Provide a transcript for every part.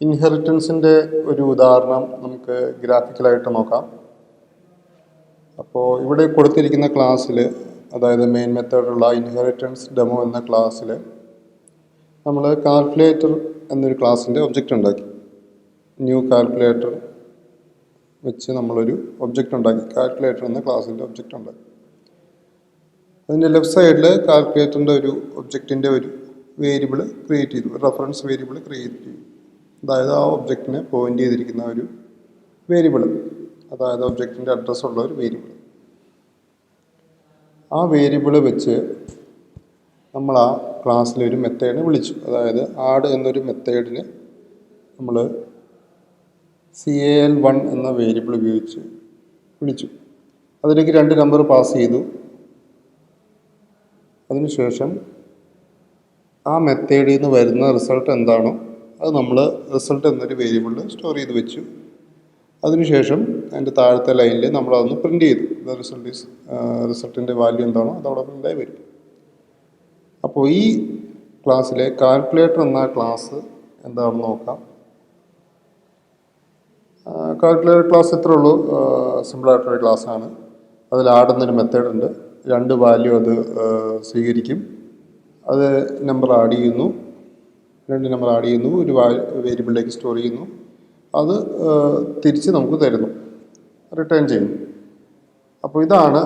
ഇൻഹെറിറ്റൻസിൻ്റെ ഒരു ഉദാഹരണം നമുക്ക് ഗ്രാഫിക്കലായിട്ട് നോക്കാം. അപ്പോൾ ഇവിടെ കൊടുത്തിരിക്കുന്ന ക്ലാസ്സിൽ, അതായത് മെയിൻ മെത്തേഡുള്ള ഇൻഹെറിറ്റൻസ് ഡെമോ എന്ന ക്ലാസ്സിൽ നമ്മൾ കാൽക്കുലേറ്റർ എന്നൊരു ക്ലാസ്സിൻ്റെ ഒബ്ജക്റ്റ് ഉണ്ടാക്കി. ന്യൂ കാൽക്കുലേറ്റർ വെച്ച് നമ്മളൊരു ഒബ്ജക്റ്റ് ഉണ്ടാക്കി. കാൽക്കുലേറ്റർ എന്ന ക്ലാസ്സിൻ്റെ ഒബ്ജക്റ്റ് ഉണ്ടാക്കി. അതിൻ്റെ ലെഫ്റ്റ് സൈഡിൽ കാൽക്കുലേറ്ററിൻ്റെ ഒരു ഒബ്ജക്റ്റിൻ്റെ ഒരു വേരിയബിൾ ക്രിയേറ്റ് ചെയ്തു, റെഫറൻസ് വേരിയബിൾ ക്രിയേറ്റ് ചെയ്തു. അതായത് ആ ഒബ്ജക്റ്റിനെ പോയിൻ്റ് ചെയ്തിരിക്കുന്ന ഒരു വേരിയബിൾ, അതായത് ഒബ്ജക്റ്റിൻ്റെ അഡ്രസ്സുള്ള ഒരു വേരിയബിൾ. ആ വേരിയബിൾ വെച്ച് നമ്മൾ ആ ക്ലാസ്സിലൊരു മെത്തേഡിനെ വിളിച്ചു. അതായത് ആഡ് എന്നൊരു മെത്തേഡിനെ നമ്മൾ cal1 എന്ന വേരിയബിൾ ഉപയോഗിച്ച് വിളിച്ചു. അതിലേക്ക് 2 നമ്പർ പാസ് ചെയ്തു. അതിനുശേഷം ആ മെത്തേഡിൽ നിന്ന് വരുന്ന റിസൾട്ട് എന്താണോ അത് നമ്മൾ റിസൾട്ട് എന്നൊരു വേരിയബിളിൽ സ്റ്റോർ ചെയ്ത് വെച്ചു. അതിനുശേഷം അതിൻ്റെ താഴത്തെ ലൈനിൽ നമ്മളതൊന്ന് പ്രിൻ്റ് ചെയ്തു. റിസൾട്ടിൻ്റെ വാല്യൂ എന്താണോ അതവിടെ പ്രിൻ്റായി വരും. അപ്പോൾ ഈ ക്ലാസ്സിലെ കാൽക്കുലേറ്റർ എന്ന ക്ലാസ് എന്താണെന്ന് നോക്കാം. കാൽക്കുലേറ്റർ ക്ലാസ് ഇത്രേ ഉള്ളൂ. സിമ്പിളായിട്ടൊരു ക്ലാസ്സാണ്. അതിൽ ആഡ് എന്നൊരു മെത്തേഡ് ഉണ്ട്. 2 വാല്യൂ അത് സ്വീകരിക്കും. അത് നമ്പർ ആഡ് ചെയ്യുന്നു, 2 നമ്പർ ആഡ് ചെയ്യുന്നു, ഒരു വേരിയബിളിലേക്ക് സ്റ്റോർ ചെയ്യുന്നു. അത് തിരിച്ച് നമുക്ക് തരുന്നു, റിട്ടേൺ ചെയ്യുന്നു. അപ്പോൾ ഇതാണ്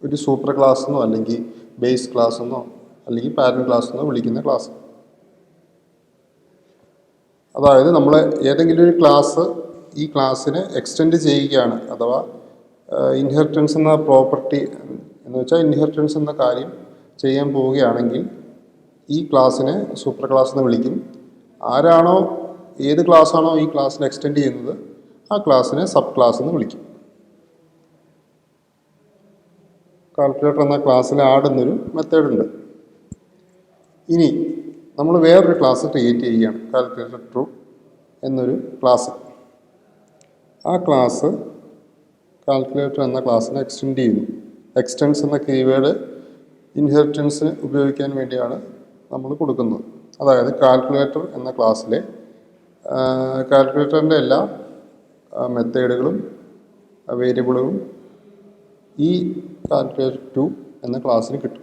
ഒരു സൂപ്പർ ക്ലാസ് എന്നോ അല്ലെങ്കിൽ ബേസ് ക്ലാസ് എന്നോ അല്ലെങ്കിൽ പാരന്റ് ക്ലാസ് എന്നോ വിളിക്കുന്ന ക്ലാസ്. അതായത് നമ്മൾ ഏതെങ്കിലും ഒരു ക്ലാസ് ഈ ക്ലാസ്സിനെ എക്സ്റ്റെൻഡ് ചെയ്യുകയാണ്, അഥവാ ഇൻഹെറിറ്റൻസ് എന്ന പ്രോപ്പർട്ടി എന്ന് വെച്ചാൽ ഇൻഹെറിറ്റൻസ് എന്ന കാര്യം ചെയ്യാൻ പോവുകയാണെങ്കിൽ ഈ ക്ലാസ്സിനെ സൂപ്പർ ക്ലാസ് എന്ന് വിളിക്കും. ആരാണോ ഏത് ക്ലാസ്സാണോ ഈ ക്ലാസ്സിനെ എക്സ്റ്റെൻഡ് ചെയ്യുന്നത് ആ ക്ലാസ്സിനെ സബ് ക്ലാസ് എന്ന് വിളിക്കും. കാൽക്കുലേറ്റർ എന്ന ക്ലാസ്സിൽ ആഡ് എന്നൊരു മെത്തേഡ് ഉണ്ട്. ഇനി നമ്മൾ വേറൊരു ക്ലാസ് ക്രിയേറ്റ് ചെയ്യുകയാണ്, കാൽക്കുലേറ്റർ 2 എന്നൊരു ക്ലാസ്. ആ ക്ലാസ് കാൽക്കുലേറ്റർ എന്ന ക്ലാസ്സിനെ എക്സ്റ്റെൻഡ് ചെയ്യുന്നു. എക്സ്റ്റെൻസ് എന്ന കീവേഡ് ഇൻഹെറിറ്റൻസിന് ഉപയോഗിക്കാൻ വേണ്ടിയാണ് നമ്മൾ കൊടുക്കുന്നത്. അതായത് കാൽക്കുലേറ്റർ എന്ന ക്ലാസ്സിലെ കാൽക്കുലേറ്ററിൻ്റെ എല്ലാ മെത്തേഡുകളും വേരിയബിളുകളും ഈ കാൽക്കുലേറ്റർ 2 എന്ന ക്ലാസ്സിന് കിട്ടും.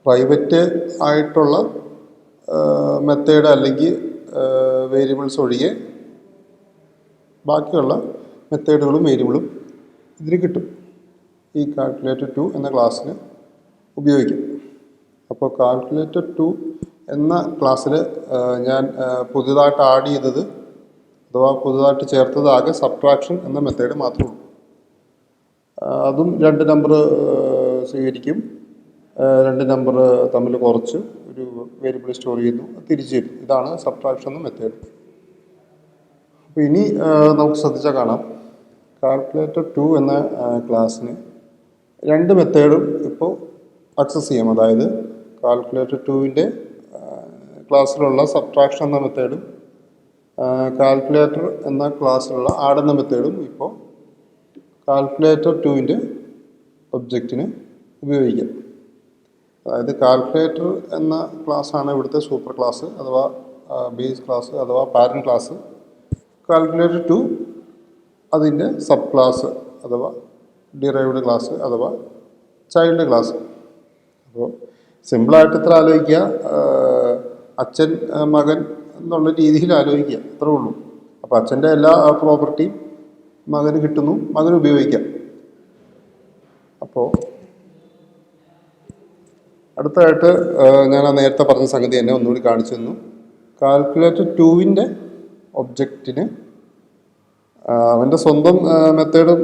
പ്രൈവറ്റ് ആയിട്ടുള്ള മെത്തേഡ് അല്ലെങ്കിൽ വേരിയബിൾസ് ഒഴികെ ബാക്കിയുള്ള മെത്തേഡുകളും വേരിയബിളും ഇതിന് കിട്ടും. ഈ കാൽക്കുലേറ്റർ 2 എന്ന ക്ലാസ്സിന് ഉപയോഗിക്കും. അപ്പോൾ കാൽക്കുലേറ്റർ 2 എന്ന ക്ലാസ്സിൽ ഞാൻ പുതുതായിട്ട് ആഡ് ചെയ്തത് അഥവാ പുതുതായിട്ട് ചേർത്തത് ആകെ സബ്ട്രാക്ഷൻ എന്ന മെത്തേഡ് മാത്രമേ ഉള്ളൂ. അതും 2 നമ്പർ സ്വീകരിക്കും. 2 നമ്പർ തമ്മിൽ കുറച്ച് ഒരു വേരിയബിൾ സ്റ്റോർ ചെയ്യുന്നു, തിരിച്ചു തരും. ഇതാണ് സബ്ട്രാക്ഷൻ എന്ന മെത്തേഡ്. അപ്പോൾ ഇനി നമുക്ക് ശ്രദ്ധിച്ചാൽ കാണാം, കാൽക്കുലേറ്റർ 2 എന്ന ക്ലാസ്സിന് 2 മെത്തേഡും ഇപ്പോൾ ആക്സസ് ചെയ്യാം. അതായത് കാൽക്കുലേറ്റർ 2വിൻ്റെ ക്ലാസ്സിലുള്ള സബ്ട്രാക്ഷൻ എന്ന മെത്തേഡും കാൽക്കുലേറ്റർ എന്ന ക്ലാസ്സിലുള്ള ആഡ് എന്ന മെത്തേഡും ഇപ്പോൾ കാൽക്കുലേറ്റർ 2വിൻ്റെ ഒബ്ജക്റ്റിന് ഉപയോഗിക്കാം. അതായത് കാൽക്കുലേറ്റർ എന്ന ക്ലാസ്സാണ് ഇവിടുത്തെ സൂപ്പർ ക്ലാസ് അഥവാ ബേസ് ക്ലാസ് അഥവാ പാരന്റ് ക്ലാസ്. കാൽക്കുലേറ്റർ 2 അതിൻ്റെ സബ് ക്ലാസ് അഥവാ ഡിറൈവ്ഡ് ക്ലാസ് അഥവാ ചൈൽഡ് ക്ലാസ്. അപ്പോൾ സിമ്പിളായിട്ട് ഇത്ര ആലോചിക്കുക, അച്ഛൻ മകൻ എന്നുള്ള രീതിയിൽ ആലോചിക്കുക, അത്രേ ഉള്ളൂ. അപ്പോൾ അച്ഛൻ്റെ എല്ലാ പ്രോപ്പർട്ടിയും മകന് കിട്ടുന്നു, മകന് ഉപയോഗിക്കാം. അപ്പോൾ അടുത്തതായിട്ട് ഞാൻ ആ നേരത്തെ പറഞ്ഞ സംഗതി തന്നെ ഒന്നുകൂടി കാണിച്ചു തന്നു. കാൽക്കുലേറ്റർ 2വിൻ്റെ ഒബ്ജക്റ്റിന് അവൻ്റെ സ്വന്തം മെത്തേഡും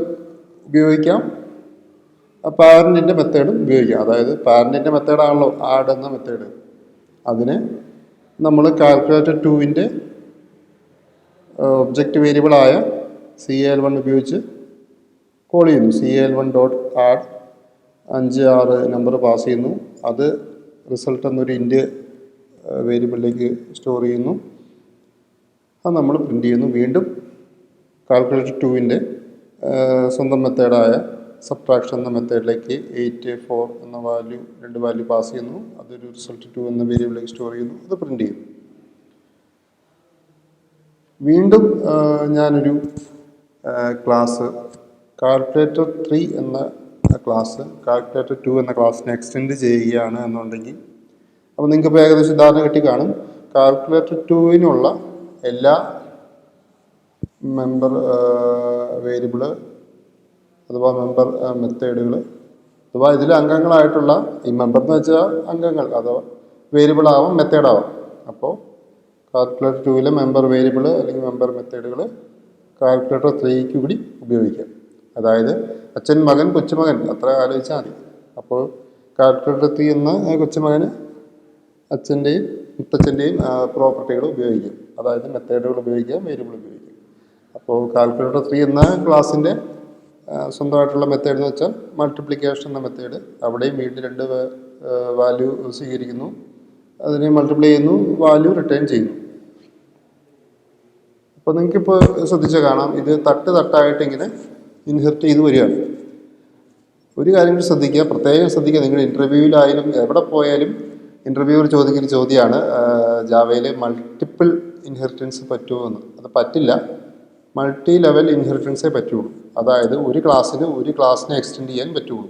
ഉപയോഗിക്കാം, പാരൻറ്റിൻ്റെ മെത്തേഡും ഉപയോഗിക്കാം. അതായത് പാരൻറ്റിൻ്റെ മെത്തേഡാണല്ലോ ആഡ് എന്ന മെത്തേഡ്. അതിന് നമ്മൾ കാൽക്കുലേറ്റർ 2വിൻ്റെ ഒബ്ജക്റ്റ് വേരിയബിളായ cal1 ഉപയോഗിച്ച് കോൾ ചെയ്യുന്നു. cal1 dot add 5-6 number pass ചെയ്യുന്നു. അത് റിസൾട്ട് എന്നൊരു ഇൻറ്റ് വേരിയബിളിലേക്ക് സ്റ്റോർ ചെയ്യുന്നു. അത് നമ്മൾ പ്രിൻ്റ് ചെയ്യുന്നു. വീണ്ടും കാൽക്കുലേറ്റർ 2വിൻ്റെ സ്വന്തം മെത്തേഡായ സബ്ട്രാക്ഷൻ എന്ന മെത്തേഡിലേക്ക് 8-4 എന്ന 2 വാല്യൂ പാസ് ചെയ്യുന്നു. അതൊരു റിസൾട്ട് 2 എന്ന വേരിയബിളിലേക്ക് സ്റ്റോർ ചെയ്യുന്നു. അത് പ്രിൻ്റ് ചെയ്യുന്നു. വീണ്ടും ഞാനൊരു ക്ലാസ് കാൽക്കുലേറ്റർ 3 എന്ന ക്ലാസ് കാൽക്കുലേറ്റർ 2 എന്ന ക്ലാസ്സിനെ എക്സ്റ്റെൻഡ് ചെയ്യുകയാണ് എന്നുണ്ടെങ്കിൽ, അപ്പോൾ നിങ്ങൾക്കിപ്പോൾ ഏകദേശം ധാരണ കിട്ടി കാണും. കാൽക്കുലേറ്റർ 2വിനുള്ള എല്ലാ മെമ്പർ വേരിയബിള് അഥവാ മെമ്പർ മെത്തേഡുകൾ അഥവാ ഇതിൽ അംഗങ്ങളായിട്ടുള്ള ഈ മെമ്പർ എന്ന് വെച്ചാൽ അംഗങ്ങൾ അഥവാ വേരിയബിൾ ആവാം മെത്തേഡാവാം. അപ്പോൾ കാൽക്കുലേറ്റർ 2വിലെ മെമ്പർ വേരിയബിൾ അല്ലെങ്കിൽ മെമ്പർ മെത്തേഡുകൾ കാൽക്കുലേറ്റർ 3ക്ക് കൂടി ഉപയോഗിക്കാം. അതായത് അച്ഛൻ, മകൻ, കൊച്ചുമകൻ അത്ര ആലോചിച്ചാൽ മതി. അപ്പോൾ കാൽക്കുലേറ്റർ 3 എന്ന കൊച്ചുമകന് അച്ഛൻ്റെയും മുത്തച്ഛൻ്റെയും പ്രോപ്പർട്ടികൾ ഉപയോഗിക്കും. അതായത് മെത്തേഡുകൾ ഉപയോഗിക്കാം, വേരിയബിൾ ഉപയോഗിക്കാം. അപ്പോൾ കാൽക്കുലേറ്റർ 3 എന്ന ക്ലാസ്സിൻ്റെ സ്വന്തമായിട്ടുള്ള മെത്തേഡ് എന്ന് വെച്ചാൽ മൾട്ടിപ്ലിക്കേഷൻ എന്ന മെത്തേഡ്. അവിടെയും വീണ്ടും 2 വാല്യൂ സ്വീകരിക്കുന്നു, അതിനെ മൾട്ടിപ്ലൈ ചെയ്യുന്നു, വാല്യൂ റിട്ടേൺ ചെയ്യുന്നു. അപ്പോൾ നിങ്ങൾക്കിപ്പോൾ ശ്രദ്ധിച്ചാൽ കാണാം, ഇത് തട്ടായിട്ട് ഇങ്ങനെ ഇൻഹെർട്ട് ചെയ്ത് വരികയാണ്. ഒരു കാര്യം കൂടി ശ്രദ്ധിക്കുക, പ്രത്യേകം ശ്രദ്ധിക്കുക. നിങ്ങൾ ഇൻ്റർവ്യൂവിലായാലും എവിടെ പോയാലും ഇൻ്റർവ്യൂവിൽ ചോദിക്കുന്ന ചോദ്യമാണ് ജാവയിൽ മൾട്ടിപ്പിൾ ഇൻഹെറിറ്റൻസ് പറ്റുമോ എന്ന്. അത് പറ്റില്ല, മൾട്ടി ലെവൽ ഇൻഹെറിറ്റൻസേ പറ്റുള്ളൂ. അതായത് ഒരു ക്ലാസ്സിനെ എക്സ്റ്റെൻഡ് ചെയ്യാൻ പറ്റുള്ളൂ.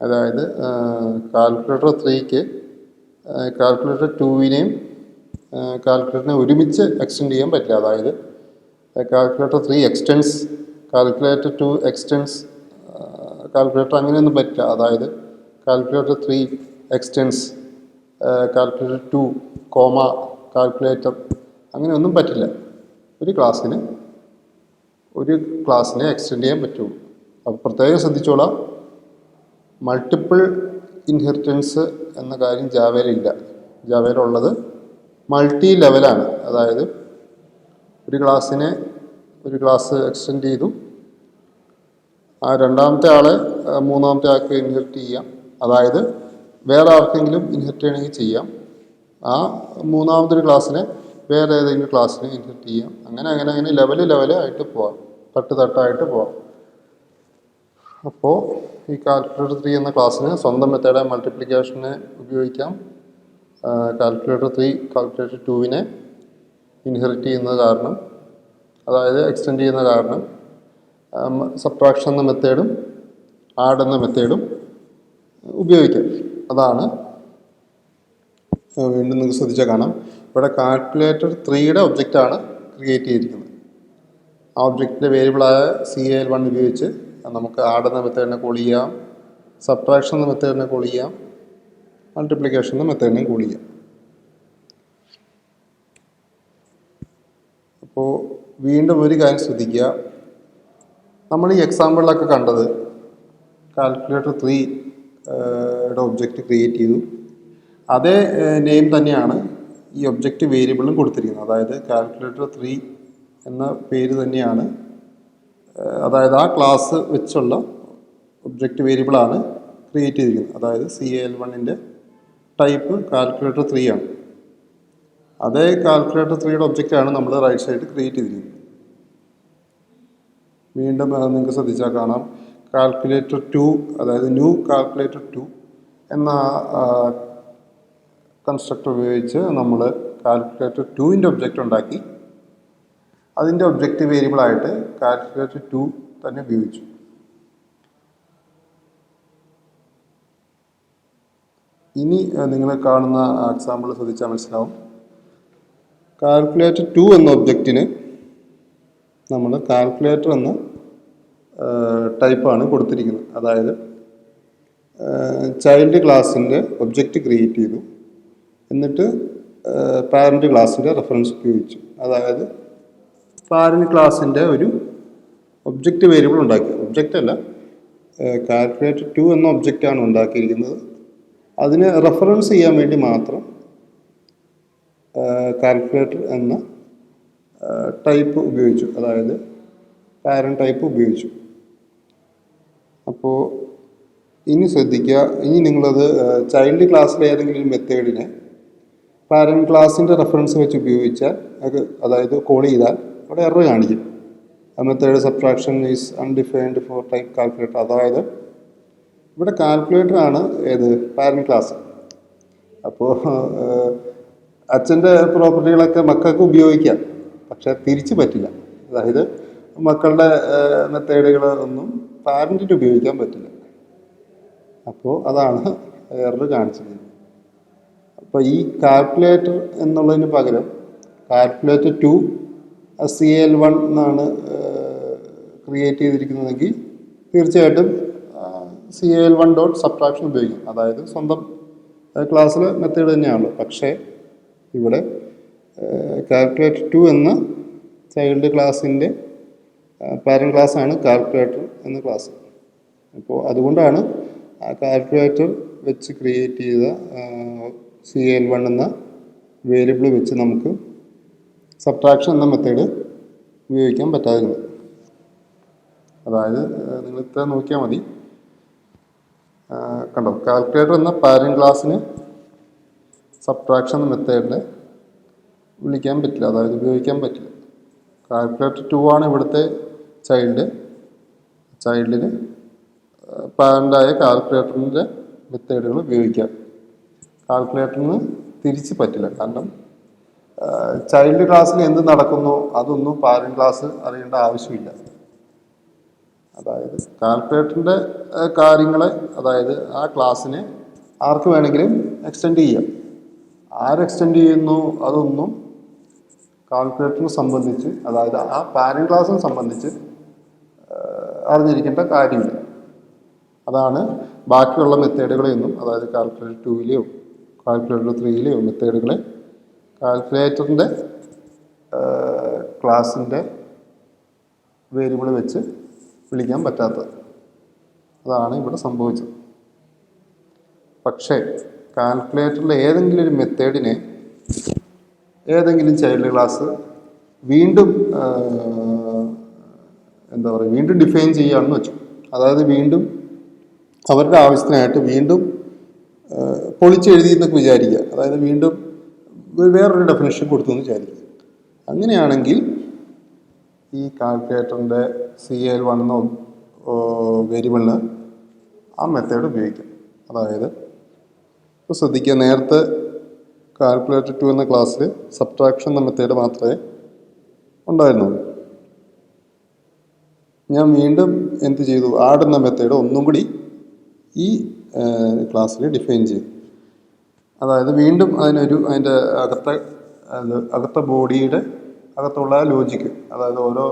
അതായത് കാൽക്കുലേറ്റർ 3ക്ക് കാൽക്കുലേറ്റർ 2വിനെയും കാൽക്കുലേറ്ററിനെ ഒരുമിച്ച് എക്സ്റ്റെൻഡ് ചെയ്യാൻ പറ്റില്ല. അതായത് calculator 3 extends calculator 2 extends calculator അങ്ങനെയൊന്നും പറ്റില്ല. അതായത് calculator 3 extends calculator 2 comma calculator അങ്ങനെയൊന്നും പറ്റില്ല. ഒരു ക്ലാസ്സിനെ എക്സ്റ്റെൻഡ് ചെയ്യാൻ പറ്റുള്ളൂ. അപ്പോൾ പ്രത്യേകം ശ്രദ്ധിച്ചോളാം, മൾട്ടിപ്പിൾ ഇൻഹെറിറ്റൻസ് എന്ന കാര്യം ജാവയിലില്ല. ജാവയിലുള്ളത് മൾട്ടി ലെവലാണ്. അതായത് ഒരു ക്ലാസ് എക്സ്റ്റെൻഡ് ചെയ്തു, ആ രണ്ടാമത്തെ ആളെ മൂന്നാമത്തെ ആൾക്ക് ഇൻഹെറിറ്റ് ചെയ്യാം. അതായത് വേറെ ആർക്കെങ്കിലും ഇൻഹെറിറ്റ് ചെയ്യണമെങ്കിൽ ചെയ്യാം. ആ മൂന്നാമതൊരു ക്ലാസ്സിനെ വേറെ ഏതെങ്കിലും ക്ലാസ്സിനെ ഇൻഹെറിറ്റ് ചെയ്യാം. അങ്ങനെ ലെവലായിട്ട് പോവാം, തട്ടായിട്ട് പോവാം. അപ്പോൾ ഈ കാൽക്കുലേറ്റർ 3 എന്ന ക്ലാസ്സിന് സ്വന്തം മെത്തേഡ് മൾട്ടിപ്ലിക്കേഷനെ ഉപയോഗിക്കാം. കാൽക്കുലേറ്റർ 3 കാൽക്കുലേറ്റർ 2വിനെ ഇൻഹെറിറ്റ് ചെയ്യുന്നത് കാരണം, അതായത് എക്സ്റ്റെൻഡ് ചെയ്യുന്ന കാരണം സബ്ട്രാക്ഷൻ എന്ന മെത്തേഡും ആഡ് എന്ന മെത്തേഡും ഉപയോഗിക്കാം. അതാണ് വീണ്ടും നിങ്ങൾക്ക് ശ്രദ്ധിച്ചാൽ കാണാം, ഇവിടെ കാൽക്കുലേറ്റർ 3യുടെ ഒബ്ജക്റ്റാണ് ക്രിയേറ്റ് ചെയ്തിരിക്കുന്നത്. ആ ഒബ്ജക്റ്റിൻ്റെ വേരിയബിളായ CAL1 ഉപയോഗിച്ച് നമുക്ക് ആഡ് എന്ന മെത്തേഡിനെ കോൾ ചെയ്യാം, സബ്ട്രാക്ഷൻ എന്ന മെത്തേഡിനെ കോൾ ചെയ്യാം, മൾട്ടിപ്ലിക്കേഷൻ എന്ന മെത്തേഡിനെ കോൾ ചെയ്യാം. അപ്പോൾ വീണ്ടും ഒരു കാര്യം ശ്രദ്ധിക്കുക, നമ്മൾ ഈ എക്സാമ്പിളിലൊക്കെ കണ്ടത് കാൽക്കുലേറ്റർ 3യുടെ ഒബ്ജക്റ്റ് ക്രിയേറ്റ് ചെയ്തു, അതേ നെയിം തന്നെയാണ് ഈ ഒബ്ജക്റ്റ് വേരിയബിളും കൊടുത്തിരിക്കുന്നത്. അതായത് കാൽക്കുലേറ്റർ 3 എന്ന പേര് തന്നെയാണ്, അതായത് ആ ക്ലാസ് വെച്ചുള്ള ഒബ്ജക്റ്റ് വേരിയബിളാണ് ക്രിയേറ്റ് ചെയ്തിരിക്കുന്നത്. അതായത് CAL1ൻ്റെ ടൈപ്പ് കാൽക്കുലേറ്റർ 3 ആണ്. അതേ കാൽക്കുലേറ്റർ 3യുടെ ഒബ്ജക്റ്റാണ് നമ്മൾ റൈറ്റ് സൈഡ് ക്രിയേറ്റ് ചെയ്തിരിക്കുന്നത്. വീണ്ടും നിങ്ങൾക്ക് ശ്രദ്ധിച്ചാൽ കാണാം, കാൽക്കുലേറ്റർ 2 അതായത് ന്യൂ കാൽക്കുലേറ്റർ 2 എന്ന കൺസ്ട്രക്ടർ ഉപയോഗിച്ച് നമ്മൾ കാൽക്കുലേറ്റർ 2ൻ്റെ ഒബ്ജക്റ്റ് ഉണ്ടാക്കി, അതിൻ്റെ ഒബ്ജക്റ്റ് വേരിയബിളായിട്ട് കാൽക്കുലേറ്റർ 2 തന്നെ ഉപയോഗിച്ചു. ഇനി നിങ്ങൾ കാണുന്ന എക്സാമ്പിൾ ശ്രദ്ധിച്ചാൽ മനസ്സിലാവും, കാൽക്കുലേറ്റർ 2 എന്ന ഒബ്ജക്റ്റിന് നമ്മൾ കാൽക്കുലേറ്റർ എന്ന ടൈപ്പാണ് കൊടുത്തിരിക്കുന്നത്. അതായത് ചൈൽഡ് ക്ലാസ്സിൻ്റെ ഒബ്ജക്റ്റ് ക്രിയേറ്റ് ചെയ്തു, എന്നിട്ട് പാരൻറ്റ് ക്ലാസ്സിൻ്റെ റെഫറൻസ് ഉപയോഗിച്ചു. അതായത് പാരൻറ്റ് ക്ലാസ്സിൻ്റെ ഒരു ഒബ്ജക്റ്റ് വേരിയബിൾ ഉണ്ടാക്കി, ഒബ്ജക്റ്റ് അല്ല, കാൽക്കുലേറ്റർ 2 എന്ന ഒബ്ജക്റ്റാണ് ഉണ്ടാക്കിയിരിക്കുന്നത്. അതിന് റെഫറൻസ് ചെയ്യാൻ വേണ്ടി മാത്രം കാൽക്കുലേറ്റർ എന്ന ടൈപ്പ് ഉപയോഗിച്ചു, അതായത് പാരൻറ്റ് ടൈപ്പ് ഉപയോഗിച്ചു. അപ്പോൾ ഇനി ശ്രദ്ധിക്കുക, ഇനി നിങ്ങളത് ചൈൽഡ് ക്ലാസ്സിലെ ഏതെങ്കിലും മെത്തേഡിനെ പാരൻറ്റ് ക്ലാസ്സിൻ്റെ റെഫറൻസ് വെച്ച് ഉപയോഗിച്ചാൽ അതായത് കോൾ ചെയ്താൽ അവിടെ എറർ കാണിക്കും. ആ method subtraction is undefined for type calculator. അതായത് ഇവിടെ കാൽക്കുലേറ്റർ ആണ് ഏത് പാരൻറ്റ് ക്ലാസ്. അപ്പോൾ അച്ഛൻ്റെ പ്രോപ്പർട്ടികളൊക്കെ മക്കൾക്ക് ഉപയോഗിക്കാം, പക്ഷേ തിരിച്ച് പറ്റില്ല. അതായത് മക്കളുടെ മെത്തേഡുകൾ ഒന്നും പാരൻറ്റിന് ഉപയോഗിക്കാൻ പറ്റില്ല. അപ്പോൾ അതാണ് എറർ കാണിച്ചത്. അപ്പോൾ ഈ കാൽക്കുലേറ്റർ എന്നുള്ളതിന് പകരം കാൽക്കുലേറ്റർ 2 CL1 എന്നാണ് ക്രിയേറ്റ് ചെയ്തിരിക്കുന്നതെങ്കിൽ തീർച്ചയായിട്ടും CL1.subtraction ഉപയോഗിക്കും. അതായത് സ്വന്തം ക്ലാസ്സിലെ മെത്തേഡ് തന്നെയാണ്. പക്ഷേ ഇവിടെ കാൽക്കുലേറ്റർ 2 എന്ന ചൈൽഡ് ക്ലാസ്സിൻ്റെ പാരൻറ്റ് ക്ലാസ്സാണ് കാൽക്കുലേറ്റർ എന്ന ക്ലാസ്. അപ്പോൾ അതുകൊണ്ടാണ് ആ കാൽക്കുലേറ്റർ വെച്ച് ക്രിയേറ്റ് ചെയ്ത CL1 എന്ന വേരിയബിൾ വെച്ച് നമുക്ക് സബ്ട്രാക്ഷൻ എന്ന മെത്തേഡ് ഉപയോഗിക്കാൻ പറ്റാതിരുന്നത്. അതായത് നിങ്ങൾ ഇത്ര നോക്കിയാൽ മതി. കണ്ടോ, കാൽക്കുലേറ്റർ എന്ന പാരൻറ്റ് ക്ലാസ്സിന് സബ്ട്രാക്ഷൻ എന്ന മെത്തേഡിനെ വിളിക്കാൻ പറ്റില്ല, അതായത് ഉപയോഗിക്കാൻ പറ്റില്ല. കാൽക്കുലേറ്റർ 2 ആണ് ഇവിടുത്തെ ചൈൽഡിന് പാരൻ്റായ കാൽക്കുലേറ്ററിൻ്റെ മെത്തേഡുകൾ ഉപയോഗിക്കാം. കാൽക്കുലേറ്ററിന് തിരിച്ച് പറ്റില്ല. കാരണം ചൈൽഡ് ക്ലാസ്സിൽ എന്ത് നടക്കുന്നോ അതൊന്നും പാരൻ്റ് ക്ലാസ് അറിയേണ്ട ആവശ്യമില്ല. അതായത് കാൽക്കുലേറ്ററിൻ്റെ കാര്യങ്ങളെ, അതായത് ആ ക്ലാസ്സിനെ ആർക്ക് വേണമെങ്കിലും എക്സ്റ്റെൻഡ് ചെയ്യാം. ആരെക്സ്റ്റെൻഡ് ചെയ്യുന്നു അതൊന്നും കാൽക്കുലേറ്ററിനെ സംബന്ധിച്ച്, അതായത് ആ പാരൻ്റ് ക്ലാസ്സിനെ സംബന്ധിച്ച് അറിഞ്ഞിരിക്കേണ്ട കാര്യമില്ല. അതാണ് ബാക്കിയുള്ള മെത്തേഡുകളെയൊന്നും, അതായത് കാൽക്കുലേറ്റർ 2-ലെയോ കാൽക്കുലേറ്റർ 3-ലെയോ മെത്തേഡുകളെ കാൽക്കുലേറ്ററിൻ്റെ ക്ലാസ്സിൻ്റെ വേരിയബിൾ വെച്ച് വിളിക്കാൻ പറ്റാത്തത്. അതാണ് ഇവിടെ സംഭവിച്ചത്. പക്ഷേ കാൽക്കുലേറ്ററിലെ ഏതെങ്കിലും ഒരു മെത്തേഡിനെ ഏതെങ്കിലും ചൈൽഡ് ക്ലാസ് വീണ്ടും വീണ്ടും ഡിഫൈൻ ചെയ്യുകയാണെന്ന് വെച്ചു. അതായത് വീണ്ടും അവരുടെ ആവശ്യത്തിനായിട്ട് വീണ്ടും പൊളിച്ചെഴുതി എന്നൊക്കെ വിചാരിക്കുക. അതായത് വീണ്ടും വേറൊരു ഡെഫിനിഷൻ കൊടുത്തു എന്ന് വിചാരിക്കുക. അങ്ങനെയാണെങ്കിൽ ഈ കാൽക്കുലേറ്ററിൻ്റെ CL1 എന്ന വേരിയബിളിന് ആ മെത്തേഡ് ഉപയോഗിക്കാം. അതായത് ഇപ്പോൾ ശ്രദ്ധിക്കുക, നേരത്തെ കാൽക്കുലേറ്റർ 2 എന്ന ക്ലാസ്സിൽ സബ്ട്രാക്ഷൻ എന്ന മെത്തേഡ് മാത്രമേ ഉണ്ടായിരുന്നുള്ളൂ. ഞാൻ വീണ്ടും എന്ത് ചെയ്തു, ആഡ് എന്ന മെത്തേഡ് ഒന്നും കൂടി ഈ ക്ലാസ്സിൽ ഡിഫൈൻ ചെയ്തു. അതായത് വീണ്ടും അതിൻ്റെ അകത്തെ ബോഡിയുടെ അകത്തുള്ള ലോജിക്ക്, അതായത് ഓരോ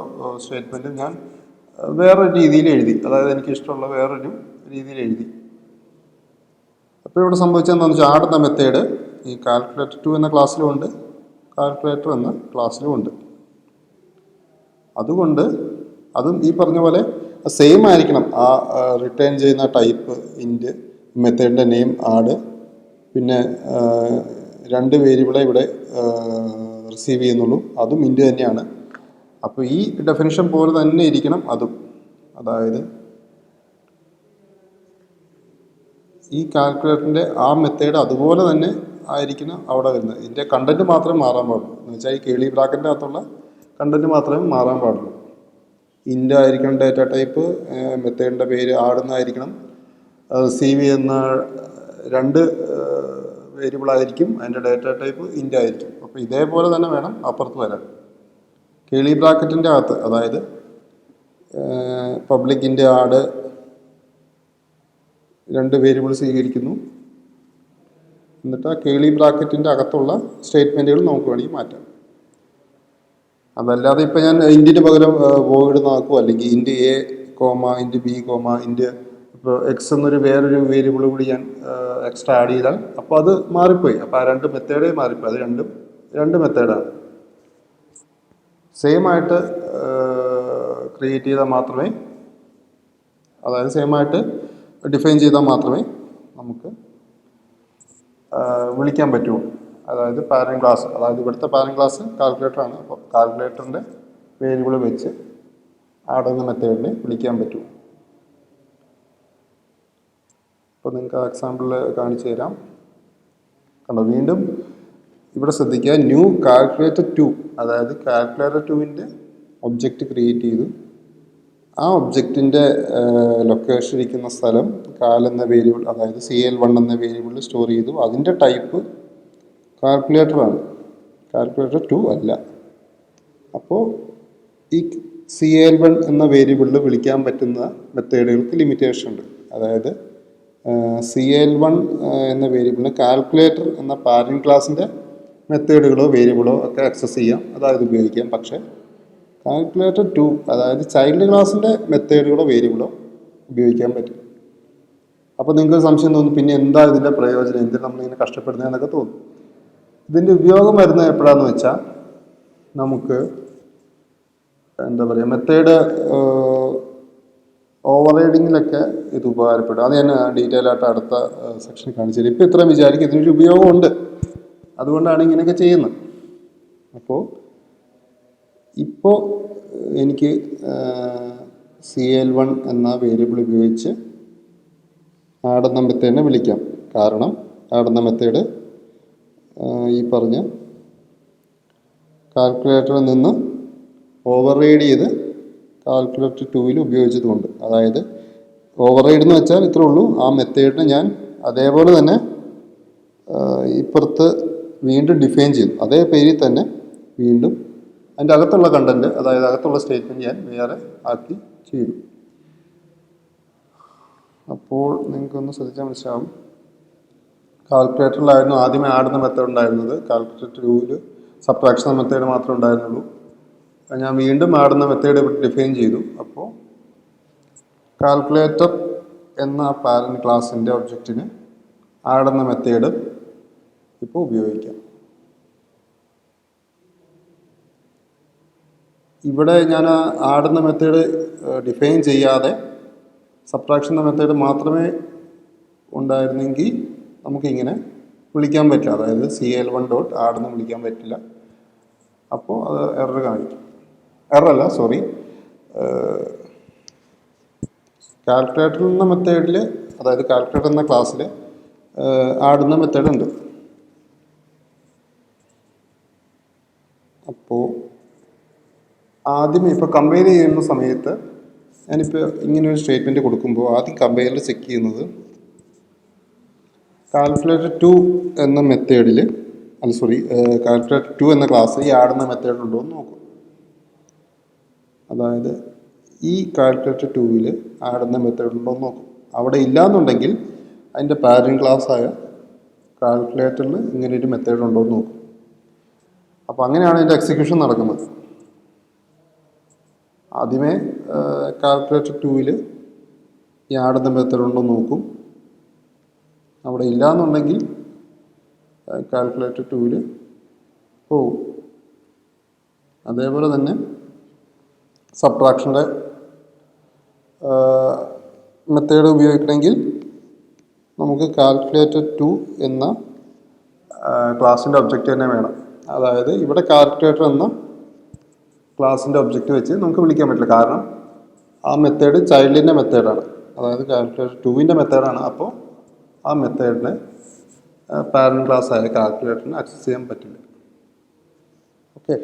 സ്റ്റേറ്റ്മെൻറ്റും ഞാൻ വേറൊരു രീതിയിൽ എഴുതി. അതായത് എനിക്കിഷ്ടമുള്ള വേറൊരു രീതിയിൽ എഴുതി. അപ്പോൾ ഇവിടെ സംഭവിച്ചതെന്താണെന്ന് വെച്ചാൽ ആഡ് എന്ന മെത്തേഡ് ഈ കാൽക്കുലേറ്റർ 2 എന്ന ക്ലാസ്സിലും ഉണ്ട്, കാൽക്കുലേറ്റർ എന്ന ക്ലാസ്സിലും ഉണ്ട്. അതുകൊണ്ട് അതും ഈ പറഞ്ഞ പോലെ സെയിം ആയിരിക്കണം. ആ റിട്ടേൺ ചെയ്യുന്ന ടൈപ്പ് ഇൻറ്റ്, മെത്തേഡിൻ്റെ നെയിം ആഡ്, പിന്നെ 2 വേരിയബിളെ ഇവിടെ റിസീവ് ചെയ്യുന്നുള്ളൂ, അതും ഇൻറ്റ് തന്നെയാണ്. അപ്പോൾ ഈ ഡെഫിനിഷൻ പോലെ തന്നെ ഇരിക്കണം അതും. അതായത് ഈ കാൽക്കുലേറ്ററിൻ്റെ ആ മെത്തേഡ് അതുപോലെ തന്നെ ആയിരിക്കണം അവിടെ വരുന്നത്. ഇതിൻ്റെ കണ്ടൻറ്റ് മാത്രമേ മാറാൻ പാടുള്ളൂ. എന്ന് വെച്ചാൽ ഈ കേളി ബ്രാക്കറ്റിൻ്റെ അകത്തുള്ള കണ്ടൻറ്റ് മാത്രമേ മാറാൻ പാടുള്ളൂ. ഇൻറ്റ് ആയിരിക്കണം ഡേറ്റ ടൈപ്പ്, മെത്തേഡിൻ്റെ പേര് ആടുന്നതായിരിക്കണം, റിസീവ് ചെയ്യുന്ന 2 വേരിയബിളായിരിക്കും, അതിൻ്റെ ഡേറ്റ ടൈപ്പ് ഇൻറ്റ് ആയിരിക്കും. അപ്പോൾ ഇതേപോലെ തന്നെ വേണം അപ്പുറത്ത് വരാൻ. കേളി ബ്രാക്കറ്റിൻ്റെ അകത്ത്, അതായത് പബ്ലിക് ഇൻറ്റ് ആഡ് 2 വേരിയബിൾ സ്വീകരിക്കുന്നു, എന്നിട്ട് ആ കേളി ബ്രാക്കറ്റിൻ്റെ അകത്തുള്ള സ്റ്റേറ്റ്മെൻറ്റുകൾ നമുക്ക് വേണമെങ്കിൽ മാറ്റാം. അതല്ലാതെ ഇപ്പം ഞാൻ ഇൻറ്റിന് പകരം വോയിഡ് നാക്കും, അല്ലെങ്കിൽ ഇൻറ്റ് A, ഇൻറ്റ് B, ഇൻറ്റ് ഇപ്പോൾ എക്സ് എന്നൊരു വേറൊരു വേരിയബിൾ കൂടി ഞാൻ എക്സ്ട്രാ ആഡ് ചെയ്താൽ അപ്പോൾ അത് മാറിപ്പോയി. അപ്പോൾ ആ 2 മെത്തേഡേ മാറിപ്പോയി. അത് രണ്ട് മെത്തേഡാണ്. സെയിം ആയിട്ട് ക്രിയേറ്റ് ചെയ്താൽ മാത്രമേ, അതായത് സെയിം ആയിട്ട് ഡിഫൈൻ ചെയ്താൽ മാത്രമേ നമുക്ക് വിളിക്കാൻ പറ്റുള്ളൂ. അതായത് പാരന്റ് ക്ലാസ്, അതായത് ഇവിടുത്തെ പാരന്റ് ക്ലാസ് കാൽക്കുലേറ്ററാണ്. അപ്പോൾ കാൽക്കുലേറ്ററിൻ്റെ വേരിയബിൾ വെച്ച് ആടുന്ന മെത്തേഡിനെ വിളിക്കാൻ പറ്റും. അപ്പോൾ നിങ്ങൾക്ക് എക്സാമ്പിളിൽ കാണിച്ചു തരാം. കണ്ടോ, വീണ്ടും ഇവിടെ ശ്രദ്ധിക്കുക, ന്യൂ കാൽക്കുലേറ്റർ 2, അതായത് കാൽക്കുലേറ്റർ 2വിൻ്റെ ഒബ്ജക്റ്റ് ക്രിയേറ്റ് ചെയ്തു. ആ ഒബ്ജക്റ്റിൻ്റെ ലൊക്കേഷൻ ഇരിക്കുന്ന സ്ഥലം കാൽ എന്ന വേരിയബിൾ, അതായത് CL1 എന്ന വേരിയബിളിൽ സ്റ്റോർ ചെയ്തു. അതിൻ്റെ ടൈപ്പ് കാൽക്കുലേറ്ററാണ്, കാൽക്കുലേറ്റർ 2 അല്ല. അപ്പോൾ ഈ CL1 എന്ന വേരിയബിളിൽ വിളിക്കാൻ പറ്റുന്ന മെത്തേഡുകൾക്ക് ലിമിറ്റേഷൻ ഉണ്ട്. അതായത് CL1 എന്ന വേരിയബിളിന് കാൽക്കുലേറ്റർ എന്ന പാരന്റ് ക്ലാസിൻ്റെ മെത്തേഡുകളോ വേരിയബിളോ ഒക്കെ ആക്സസ് ചെയ്യാം, അതായത് ഉപയോഗിക്കാം. പക്ഷേ കാൽക്കുലേറ്റർ 2 അതായത് ചൈൽഡ് ക്ലാസിൻ്റെ മെത്തേഡുകളോ വേരിയബിളോ ഉപയോഗിക്കാൻ പറ്റും. അപ്പോൾ നിങ്ങൾക്ക് സംശയം തോന്നും, പിന്നെ എന്താ ഇതിൻ്റെ പ്രയോജനം, എന്തിന് നമ്മളിങ്ങനെ കഷ്ടപ്പെടുന്നതെന്നൊക്കെ തോന്നും. ഇതിൻ്റെ ഉപയോഗം വരുന്നത് എപ്പോഴാണെന്ന് വെച്ചാൽ, നമുക്ക് എന്താ പറയുക, മെത്തേഡ് ഓവർ റൈഡിങ്ങിലൊക്കെ ഇത് ഉപകാരപ്പെടും. അത് ഞാൻ ഡീറ്റെയിൽ ആയിട്ട് അടുത്ത സെക്ഷനിൽ കാണിച്ചു തരും. ഇപ്പോൾ ഇത്രയും വിചാരിക്കും ഇതിനൊരു ഉപയോഗമുണ്ട്, അതുകൊണ്ടാണ് ഇങ്ങനെയൊക്കെ ചെയ്യുന്നത്. അപ്പോൾ ഇപ്പോൾ എനിക്ക് CL1 എന്ന വേരിയബിൾ ഉപയോഗിച്ച് ആഡ് എന്ന മെത്തേഡിനെ വിളിക്കാം. കാരണം ആഡ് എന്ന മെത്തേഡ് ഈ പറഞ്ഞ കാൽക്കുലേറ്ററിൽ നിന്ന് ഓവർ റൈഡ് ചെയ്ത് കാൽക്കുലേറ്റർ 2-ൽ ഉപയോഗിച്ചതുകൊണ്ട്, അതായത് ഓവർ റൈഡ് എന്ന് വെച്ചാൽ ഇത്രേ ഉള്ളൂ, ആ മെത്തേഡിനെ ഞാൻ അതേപോലെ തന്നെ ഇപ്പുറത്ത് വീണ്ടും ഡിഫൈൻ ചെയ്തു. അതേ പേരിൽ തന്നെ വീണ്ടും അതിൻ്റെ അകത്തുള്ള കണ്ടൻറ്റ്, അതായത് അകത്തുള്ള സ്റ്റേറ്റ്മെൻറ്റ് ഞാൻ വേറെ ആക്കി ചെയ്തു. അപ്പോൾ നിങ്ങൾക്കൊന്ന് ശ്രദ്ധിച്ചാൽ മനസ്സിലാവും. കാൽക്കുലേറ്ററിലായിരുന്നു ആദ്യമേ ആഡ് എന്ന മെത്തേഡ് ഉണ്ടായിരുന്നത്. കാൽക്കുലേറ്റർ 2-ൽ സബ്ട്രാക്ഷൻ മെത്തേഡ് മാത്രമേ ഉണ്ടായിരുന്നുള്ളൂ. ഞാൻ വീണ്ടും ആഡ് എന്ന മെത്തേഡ് ഡിഫൈൻ ചെയ്തു. അപ്പോൾ കാൽക്കുലേറ്റർ എന്ന പാരന്റ് ക്ലാസിൻ്റെ ഒബ്ജക്റ്റിന് ആഡ് എന്ന മെത്തേഡ് ഇപ്പോൾ ഉപയോഗിക്കാം. ഇവിടെ ഞാൻ ആഡ് എന്ന മെത്തേഡ് ഡിഫൈൻ ചെയ്യാതെ സബ്ട്രാക്ഷൻ എന്ന മെത്തേഡ് മാത്രമേ ഉണ്ടായിരുന്നെങ്കിൽ നമുക്കിങ്ങനെ വിളിക്കാൻ പറ്റില്ല. അതായത് CL1 ഡോട്ട് ആഡ് എന്ന് വിളിക്കാൻ പറ്റില്ല. അപ്പോൾ അത് എറർ കാണിക്കും. എററല്ല, സോറി, കാൽക്കുലേറ്റർ എന്ന മെത്തേഡിൽ, അതായത് കാൽക്കുലേറ്റർ എന്ന ക്ലാസ്സിൽ ആഡ് എന്ന മെത്തേഡ് ഉണ്ട്. അപ്പോൾ ആദ്യമേ ഇപ്പോൾ കമ്പയർ ചെയ്യുന്ന സമയത്ത് ഞാനിപ്പോൾ ഇങ്ങനൊരു സ്റ്റേറ്റ്മെൻറ്റ് കൊടുക്കുമ്പോൾ ആദ്യം കമ്പയറിൽ ചെക്ക് ചെയ്യുന്നത് കാൽക്കുലേറ്റർ 2 എന്ന മെത്തേഡിൽ, കാൽക്കുലേറ്റർ 2 എന്ന ക്ലാസ്സിൽ ഈ ആഡ് എന്ന മെത്തേഡ് ഉണ്ടോ എന്ന് നോക്കും. അതായത് ഈ കാൽക്കുലേറ്റർ 2-ൽ ആഡ് എന്ന മെത്തേഡ് ഉണ്ടോ എന്ന് നോക്കും. അവിടെ ഇല്ലയെന്നുണ്ടെങ്കിൽ അതിൻ്റെ പാരന്റ് ക്ലാസ്സായ കാൽക്കുലേറ്ററിൽ ഇങ്ങനെയൊരു മെത്തേഡ് ഉണ്ടോ എന്ന് നോക്കും. അപ്പോൾ അങ്ങനെയാണ് അതിൻ്റെ എക്സിക്യൂഷൻ നടക്കുന്നത്. ആദ്യമേ കാൽക്കുലേറ്റർ 2-ൽ ഈ ആഡ് എന്ന മെത്തേഡ് ഉണ്ടോ എന്ന് നോക്കും. അവിടെ ഇല്ലയെന്നുണ്ടെങ്കിൽ കാൽക്കുലേറ്റർ 2-ൽ പോകും. അതേപോലെ തന്നെ സബ്ട്രാക്ഷൻ്റെ മെത്തേഡ് ഉപയോഗിക്കണമെങ്കിൽ നമുക്ക് കാൽക്കുലേറ്റർ 2 എന്ന ക്ലാസിൻ്റെ ഒബ്ജക്റ്റ് തന്നെ വേണം. അതായത് ഇവിടെ കാൽക്കുലേറ്റർ എന്ന ക്ലാസിൻ്റെ ഒബ്ജക്റ്റ് വെച്ച് നമുക്ക് വിളിക്കാൻ പറ്റില്ല. കാരണം ആ മെത്തേഡ് ചൈൽഡിൻ്റെ മെത്തേഡാണ്, അതായത് കാൽക്കുലേറ്റർ 2-ൻ്റെ മെത്തേഡാണ്. അപ്പോൾ ആ മെത്തേഡിനെ പാരന്റ് ക്ലാസ്സായ കാൽക്കുലേറ്ററിന് ആക്സസ് ചെയ്യാൻ പറ്റില്ല. ഓക്കെ.